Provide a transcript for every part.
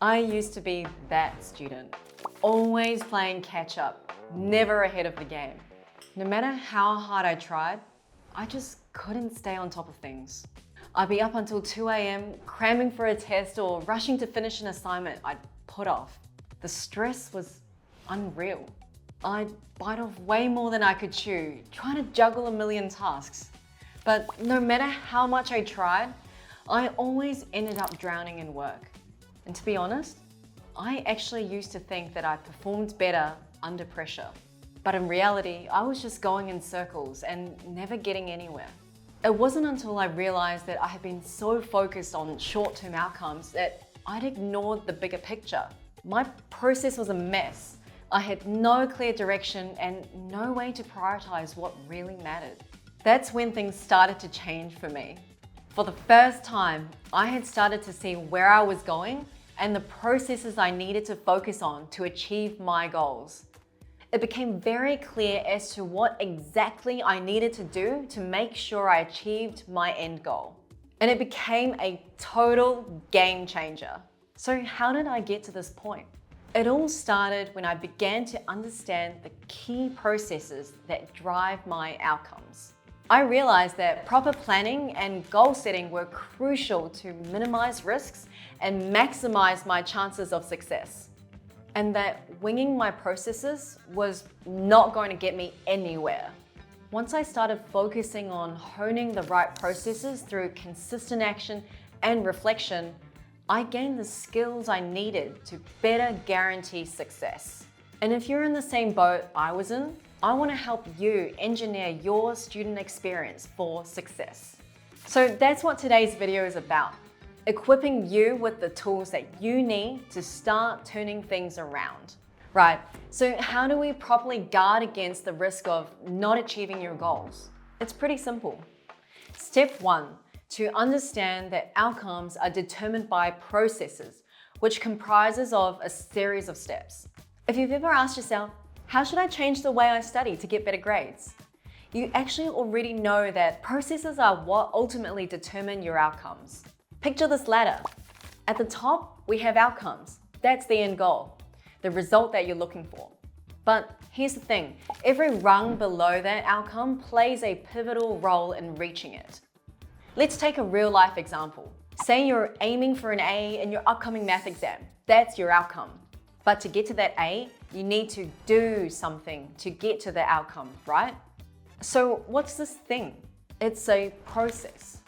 I used to be that student, always playing catch up, never ahead of the game. No matter how hard I tried, I just couldn't stay on top of things. I'd be up until 2 a.m. cramming for a test or rushing to finish an assignment I'd put off. The stress was unreal. I'd bite off way more than I could chew, trying to juggle a million tasks. But no matter how much I tried, I always ended up drowning in work. And to be honest, I actually used to think that I performed better under pressure. But in reality, I was just going in circles and never getting anywhere. It wasn't until I realized that I had been so focused on short-term outcomes that I'd ignored the bigger picture. My process was a mess. I had no clear direction and no way to prioritize what really mattered. That's when things started to change for me. For the first time, I had started to see where I was going and the processes I needed to focus on to achieve my goals. It became very clear as to what exactly I needed to do to make sure I achieved my end goal. And it became a total game changer. So how did I get to this point? It all started when I began to understand the key processes that drive my outcomes. I realized that proper planning and goal setting were crucial to minimize risks and maximize my chances of success. And that winging my processes was not going to get me anywhere. Once I started focusing on honing the right processes through consistent action and reflection, I gained the skills I needed to better guarantee success. And if you're in the same boat I was in, I want to help you engineer your student experience for success. So that's what today's video is about. Equipping you with the tools that you need to start turning things around. Right, so how do we properly guard against the risk of not achieving your goals? It's pretty simple. Step 1, to understand that outcomes are determined by processes, which comprises of a series of steps. If you've ever asked yourself, how should I change the way I study to get better grades? You actually already know that processes are what ultimately determine your outcomes. Picture this ladder. At the top, we have outcomes. That's the end goal, the result that you're looking for. But here's the thing, every rung below that outcome plays a pivotal role in reaching it. Let's take a real life example. Say you're aiming for an A in your upcoming math exam. That's your outcome. But to get to that A, you need to do something to get to the outcome, right? So what's this thing? It's a process.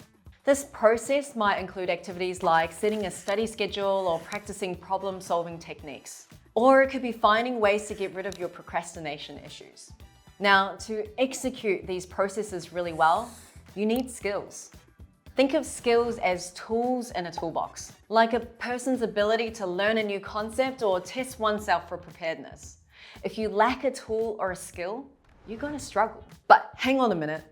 This process might include activities like setting a study schedule or practicing problem-solving techniques. Or it could be finding ways to get rid of your procrastination issues. Now, to execute these processes really well, you need skills. Think of skills as tools in a toolbox, like a person's ability to learn a new concept or test oneself for preparedness. If you lack a tool or a skill, you're going to struggle. But hang on a minute,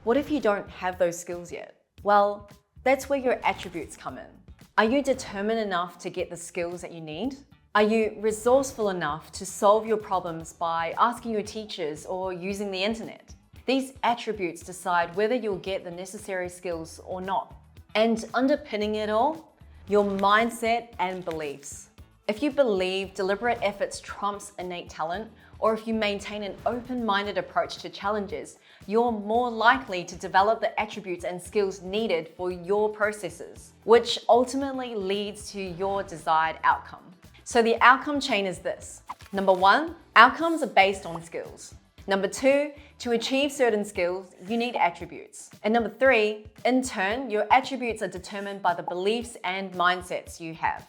what if you don't have those skills yet? Well, that's where your attributes come in. Are you determined enough to get the skills that you need? Are you resourceful enough to solve your problems by asking your teachers or using the internet? These attributes decide whether you'll get the necessary skills or not. And underpinning it all, your mindset and beliefs. If you believe deliberate efforts trumps innate talent, or if you maintain an open-minded approach to challenges, you're more likely to develop the attributes and skills needed for your processes, which ultimately leads to your desired outcome. So the outcome chain is this. Number 1, outcomes are based on skills. Number 2, to achieve certain skills, you need attributes. And number 3, in turn, your attributes are determined by the beliefs and mindsets you have.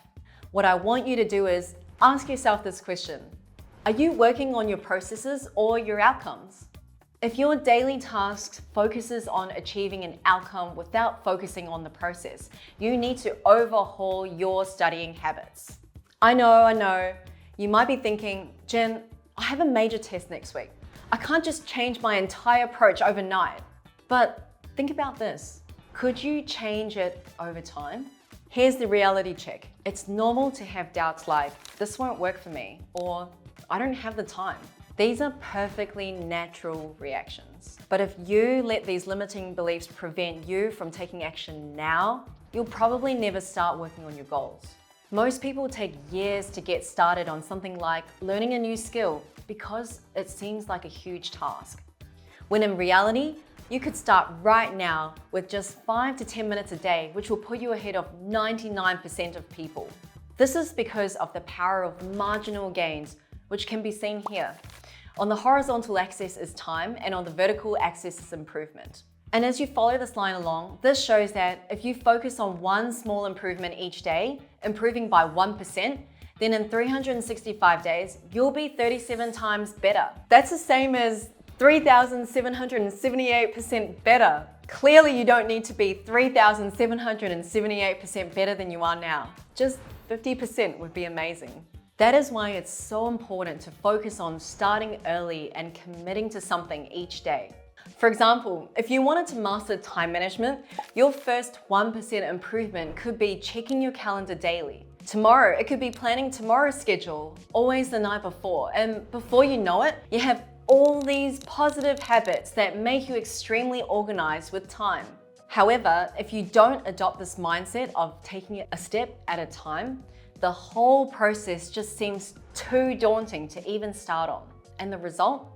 What I want you to do is ask yourself this question. Are you working on your processes or your outcomes? If your daily task focuses on achieving an outcome without focusing on the process, you need to overhaul your studying habits. I know. You might be thinking, Jen, I have a major test next week. I can't just change my entire approach overnight. But think about this. Could you change it over time? Here's the reality check. It's normal to have doubts like, this won't work for me, or I don't have the time. These are perfectly natural reactions. But if you let these limiting beliefs prevent you from taking action now, you'll probably never start working on your goals. Most people take years to get started on something like learning a new skill because it seems like a huge task. When in reality, you could start right now with just 5 to 10 minutes a day, which will put you ahead of 99% of people. This is because of the power of marginal gains, which can be seen here. On the horizontal axis is time, and on the vertical axis is improvement. And as you follow this line along, this shows that if you focus on one small improvement each day, improving by 1%, then in 365 days, you'll be 37 times better. That's the same as 3,778% better. Clearly, you don't need to be 3,778% better than you are now. Just 50% would be amazing. That is why it's so important to focus on starting early and committing to something each day. For example, if you wanted to master time management, your first 1% improvement could be checking your calendar daily. Tomorrow, it could be planning tomorrow's schedule, always the night before. And before you know it, you have all these positive habits that make you extremely organized with time. However, if you don't adopt this mindset of taking it a step at a time, the whole process just seems too daunting to even start on. And the result?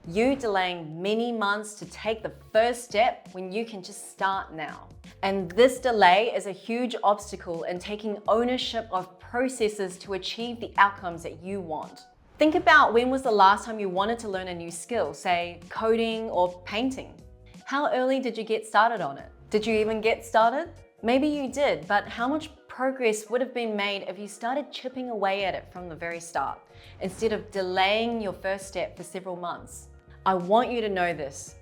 You delaying many months to take the first step when you can just start now. And this delay is a huge obstacle in taking ownership of processes to achieve the outcomes that you want. Think about when was the last time you wanted to learn a new skill, say coding or painting. How early did you get started on it? Did you even get started? Maybe you did, but how much progress would have been made if you started chipping away at it from the very start, instead of delaying your first step for several months? I want you to know this,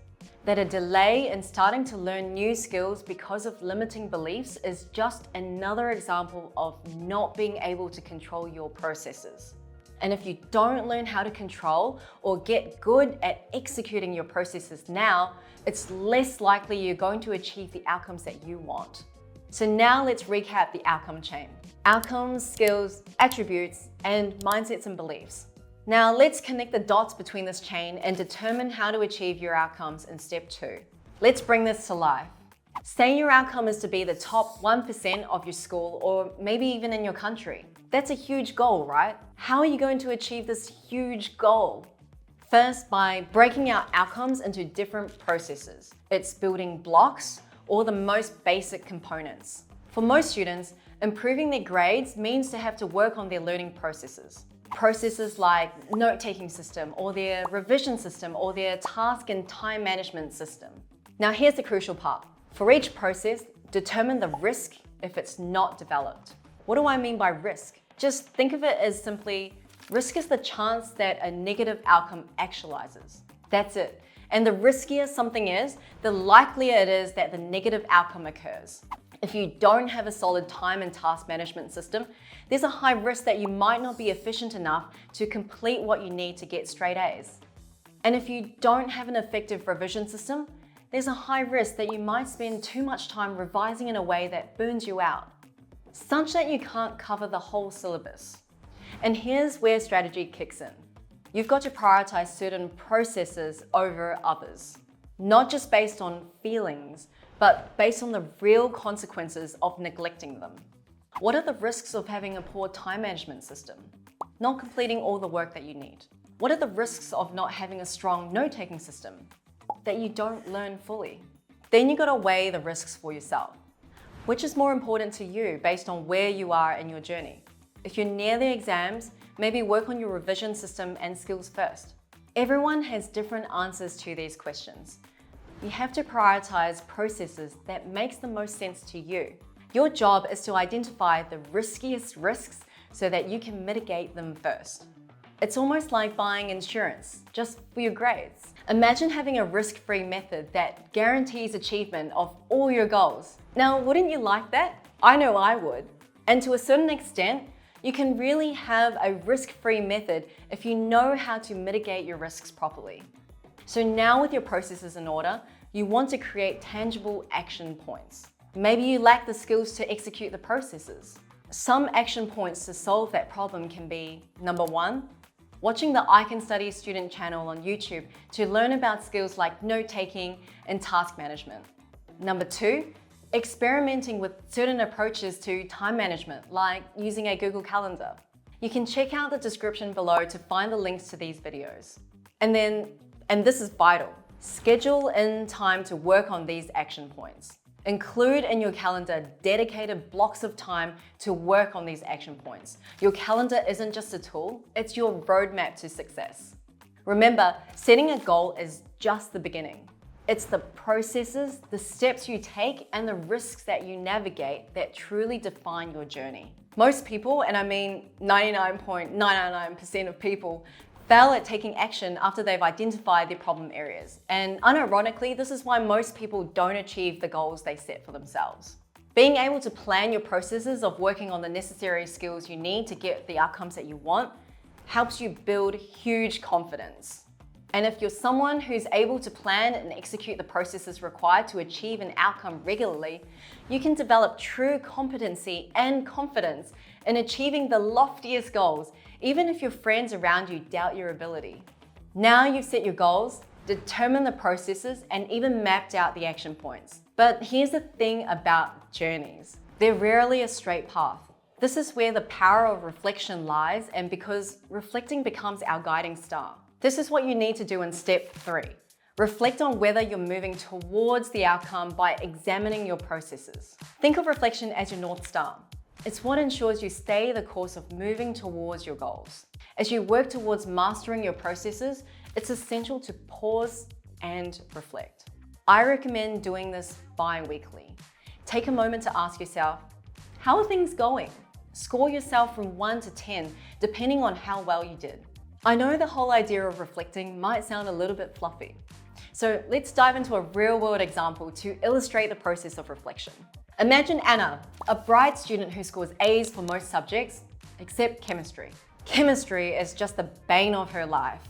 that a delay in starting to learn new skills because of limiting beliefs is just another example of not being able to control your processes. And if you don't learn how to control or get good at executing your processes now, it's less likely you're going to achieve the outcomes that you want. So now let's recap the outcome chain. Outcomes, skills, attributes, and mindsets and beliefs. Now let's connect the dots between this chain and determine how to achieve your outcomes in step 2. Let's bring this to life. Say your outcome is to be the top 1% of your school or maybe even in your country. That's a huge goal, right? How are you going to achieve this huge goal? First, by breaking out outcomes into different processes. It's building blocks or the most basic components. For most students, improving their grades means to have to work on their learning processes. Processes like note-taking system or their revision system or their task and time management system. Now here's the crucial part. For each process, determine the risk if it's not developed. What do I mean by risk? Just think of it as simply, risk is the chance that a negative outcome actualizes. That's it. And the riskier something is, the likelier it is that the negative outcome occurs. If you don't have a solid time and task management system, there's a high risk that you might not be efficient enough to complete what you need to get straight A's. And if you don't have an effective revision system, there's a high risk that you might spend too much time revising in a way that burns you out, such that you can't cover the whole syllabus. And here's where strategy kicks in. You've got to prioritize certain processes over others, not just based on feelings, but based on the real consequences of neglecting them. What are the risks of having a poor time management system? Not completing all the work that you need. What are the risks of not having a strong note-taking system? That you don't learn fully. Then you gotta weigh the risks for yourself. Which is more important to you based on where you are in your journey? If you're near the exams, maybe work on your revision system and skills first. Everyone has different answers to these questions. You have to prioritize processes that makes the most sense to you. Your job is to identify the riskiest risks so that you can mitigate them first. It's almost like buying insurance, just for your grades. Imagine having a risk-free method that guarantees achievement of all your goals. Now, wouldn't you like that? I know I would. And to a certain extent, you can really have a risk-free method if you know how to mitigate your risks properly. So now with your processes in order, you want to create tangible action points. Maybe you lack the skills to execute the processes. Some action points to solve that problem can be, number 1, watching the I Can Study student channel on YouTube to learn about skills like note-taking and task management. Number 2, experimenting with certain approaches to time management, like using a Google Calendar. You can check out the description below to find the links to these videos. And this is vital, schedule in time to work on these action points. Include in your calendar dedicated blocks of time to work on these action points. Your calendar isn't just a tool, it's your roadmap to success. Remember, setting a goal is just the beginning. It's the processes, the steps you take, and the risks that you navigate that truly define your journey. Most people, and I mean 99.999% of people, fail at taking action after they've identified their problem areas. And unironically, this is why most people don't achieve the goals they set for themselves. Being able to plan your processes of working on the necessary skills you need to get the outcomes that you want helps you build huge confidence. And if you're someone who's able to plan and execute the processes required to achieve an outcome regularly, you can develop true competency and confidence in achieving the loftiest goals, even if your friends around you doubt your ability. Now you've set your goals, determined the processes, and even mapped out the action points. But here's the thing about journeys. They're rarely a straight path. This is where the power of reflection lies, and because reflecting becomes our guiding star. This is what you need to do in step 3. Reflect on whether you're moving towards the outcome by examining your processes. Think of reflection as your North Star. It's what ensures you stay the course of moving towards your goals. As you work towards mastering your processes, it's essential to pause and reflect. I recommend doing this bi-weekly. Take a moment to ask yourself, how are things going? Score yourself from 1 to 10, depending on how well you did. I know the whole idea of reflecting might sound a little bit fluffy. So let's dive into a real-world example to illustrate the process of reflection. Imagine Anna, a bright student who scores A's for most subjects, except chemistry. Chemistry is just the bane of her life.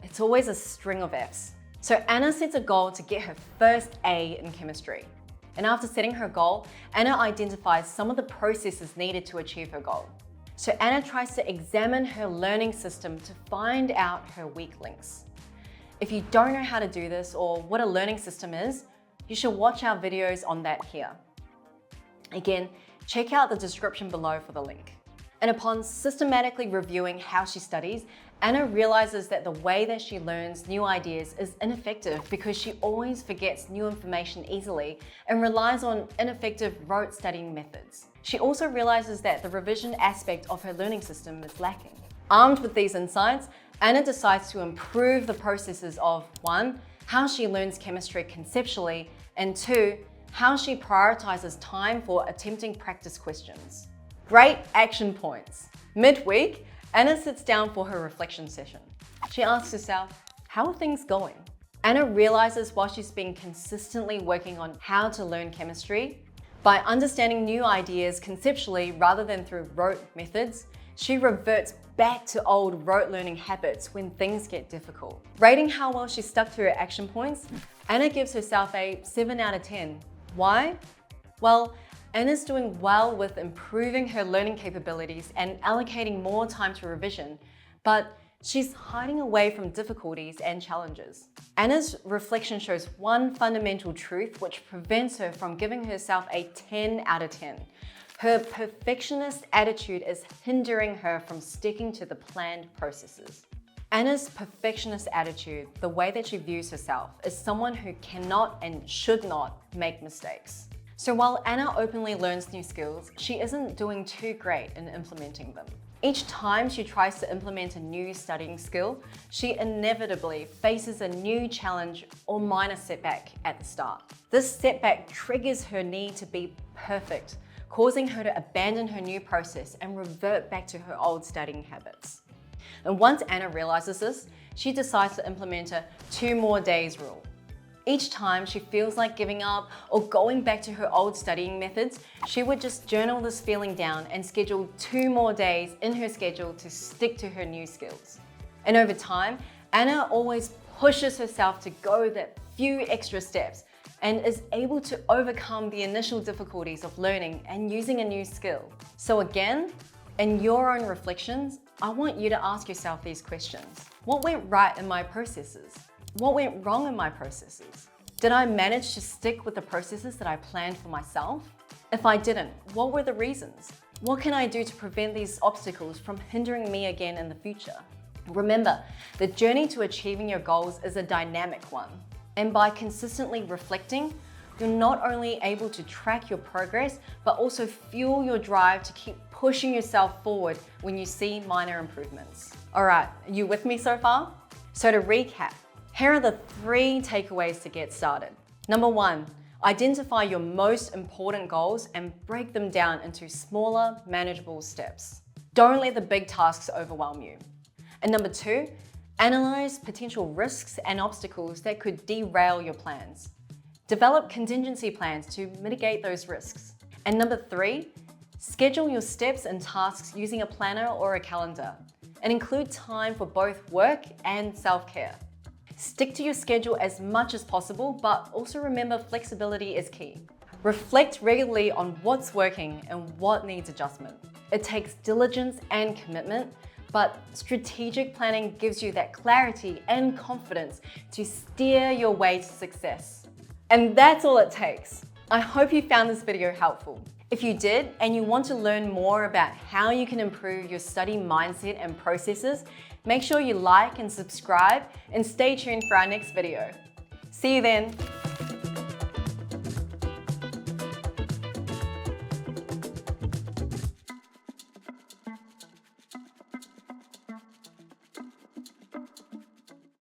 It's always a string of F's. So Anna sets a goal to get her first A in chemistry. And after setting her goal, Anna identifies some of the processes needed to achieve her goal. So Anna tries to examine her learning system to find out her weak links. If you don't know how to do this or what a learning system is, you should watch our videos on that here. Again, check out the description below for the link. And upon systematically reviewing how she studies, Anna realizes that the way that she learns new ideas is ineffective because she always forgets new information easily and relies on ineffective rote studying methods. She also realizes that the revision aspect of her learning system is lacking. Armed with these insights, Anna decides to improve the processes of 1, how she learns chemistry conceptually, and 2, how she prioritizes time for attempting practice questions. Great action points. Midweek, Anna sits down for her reflection session. She asks herself, how are things going? Anna realizes while she's been consistently working on how to learn chemistry, by understanding new ideas conceptually rather than through rote methods, she reverts back to old rote learning habits when things get difficult. Rating how well she stuck to her action points, Anna gives herself a 7 out of 10. Why? Well, Anna's doing well with improving her learning capabilities and allocating more time to revision, but she's hiding away from difficulties and challenges. Anna's reflection shows one fundamental truth which prevents her from giving herself a 10 out of 10. Her perfectionist attitude is hindering her from sticking to the planned processes. Anna's perfectionist attitude, the way that she views herself, is someone who cannot and should not make mistakes. So while Anna openly learns new skills, she isn't doing too great in implementing them. Each time she tries to implement a new studying skill, she inevitably faces a new challenge or minor setback at the start. This setback triggers her need to be perfect, causing her to abandon her new process and revert back to her old studying habits. And once Anna realizes this, she decides to implement a 2 more days rule. Each time she feels like giving up or going back to her old studying methods, she would just journal this feeling down and schedule 2 more days in her schedule to stick to her new skills. And over time, Anna always pushes herself to go that few extra steps and is able to overcome the initial difficulties of learning and using a new skill. So again, in your own reflections, I want you to ask yourself these questions. What went right in my processes? What went wrong in my processes? Did I manage to stick with the processes that I planned for myself? If I didn't, what were the reasons? What can I do to prevent these obstacles from hindering me again in the future? Remember, the journey to achieving your goals is a dynamic one. And by consistently reflecting, you're not only able to track your progress, but also fuel your drive to keep pushing yourself forward when you see minor improvements. All right, are you with me so far? So to recap, here are the 3 takeaways to get started. Number 1, identify your most important goals and break them down into smaller, manageable steps. Don't let the big tasks overwhelm you. And number 2, analyze potential risks and obstacles that could derail your plans. Develop contingency plans to mitigate those risks. And number 3, schedule your steps and tasks using a planner or a calendar, and include time for both work and self-care. Stick to your schedule as much as possible, but also remember flexibility is key. Reflect regularly on what's working and what needs adjustment. It takes diligence and commitment, but strategic planning gives you that clarity and confidence to steer your way to success. And that's all it takes. I hope you found this video helpful. If you did, and you want to learn more about how you can improve your study mindset and processes, make sure you like and subscribe and stay tuned for our next video. See you then.